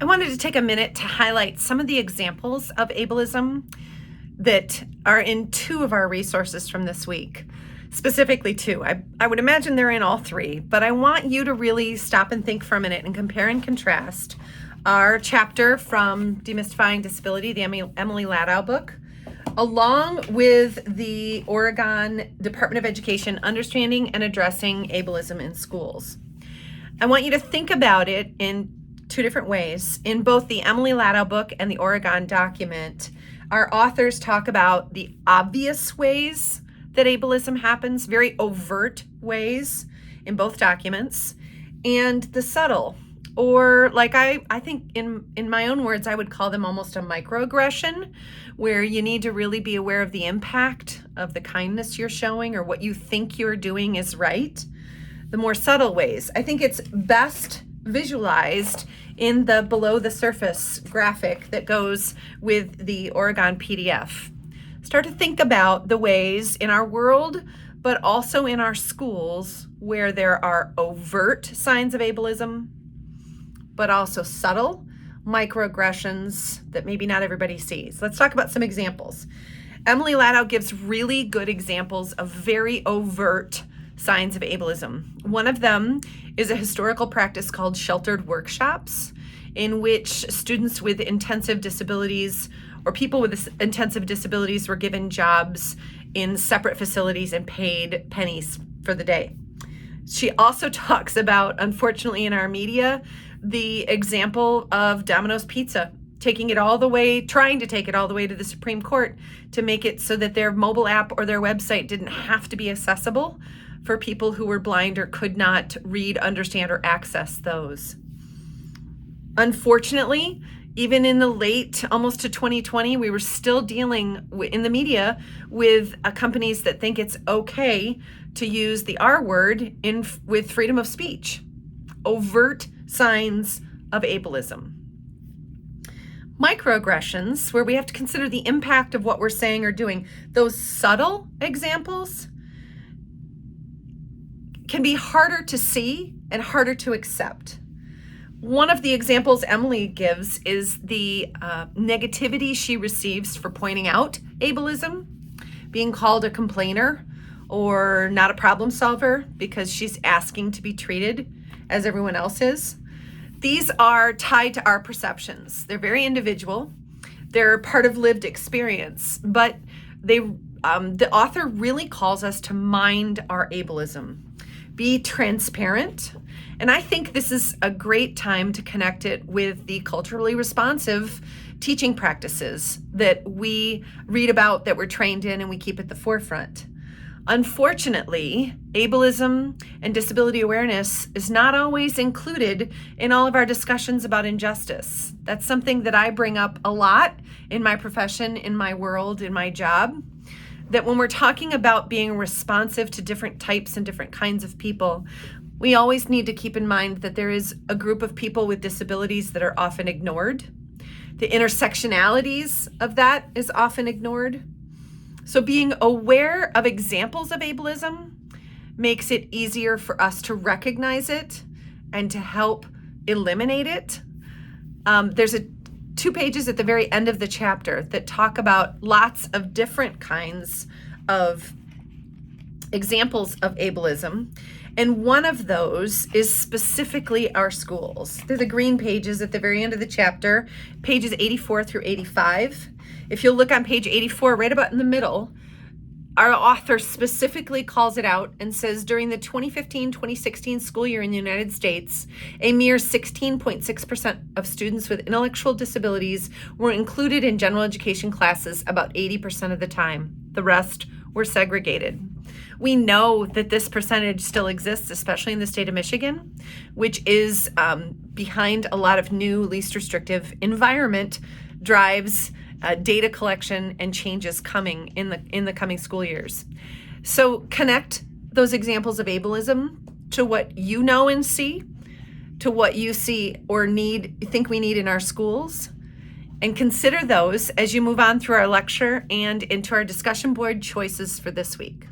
I wanted to take a minute to highlight some of the examples of ableism that are in two of our resources from this week, specifically two. I would imagine they're in all three, but I want you to really stop and think for a minute and compare and contrast our chapter from Demystifying Disability, the Emily Ladau book, along with the Oregon Department of Education, Understanding and Addressing Ableism in Schools. I want you to think about it in two different ways. In both the Emily Ladau book and the Oregon document, our authors talk about the obvious ways that ableism happens, very overt ways in both documents, and the subtle, or like I think in my own words, I would call them almost a microaggression, where you need to really be aware of the impact of the kindness you're showing or what you think you're doing is right. The more subtle ways. I think it's best visualized in the below the surface graphic that goes with the Oregon PDF. Start to think about the ways in our world, but also in our schools, where there are overt signs of ableism, but also subtle microaggressions that maybe not everybody sees. Let's talk about some examples. Emily Ladau gives really good examples of very overt signs of ableism. One of them is a historical practice called sheltered workshops, in which students with intensive disabilities or people with intensive disabilities were given jobs in separate facilities and paid pennies for the day. She also talks about, unfortunately in our media, the example of Domino's Pizza trying to take it all the way to the Supreme Court to make it so that their mobile app or their website didn't have to be accessible for people who were blind or could not read, understand, or access those. Unfortunately, even in the late, almost to 2020, we were still dealing in the media with companies that think it's okay to use the R word with freedom of speech. Overt signs of ableism. Microaggressions, where we have to consider the impact of what we're saying or doing. Those subtle examples can be harder to see and harder to accept. One of the examples Emily gives is the negativity she receives for pointing out ableism, being called a complainer or not a problem solver because she's asking to be treated as everyone else is. These are tied to our perceptions. They're very individual. They're part of lived experience, but the author really calls us to mind our ableism. Be transparent. And I think this is a great time to connect it with the culturally responsive teaching practices that we read about, that we're trained in, and we keep at the forefront. Unfortunately, ableism and disability awareness is not always included in all of our discussions about injustice. That's something that I bring up a lot in my profession, in my world, in my job. That when we're talking about being responsive to different types and different kinds of people, we always need to keep in mind that there is a group of people with disabilities that are often ignored. The intersectionalities of that is often ignored. So being aware of examples of ableism makes it easier for us to recognize it and to help eliminate it. There's 2 pages at the very end of the chapter that talk about lots of different kinds of examples of ableism. And one of those is specifically our schools. They're the green pages at the very end of the chapter, pages 84 through 85. If you'll look on page 84, right about in the middle, our author specifically calls it out and says, during the 2015-2016 school year in the United States, a mere 16.6% of students with intellectual disabilities were included in general education classes about 80% of the time. The rest were segregated. We know that this percentage still exists, especially in the state of Michigan, which is behind a lot of new, least restrictive environment drives data collection and changes coming in the coming school years. So connect those examples of ableism to what you know and see, to what you see or think we need in our schools, and consider those as you move on through our lecture and into our discussion board choices for this week.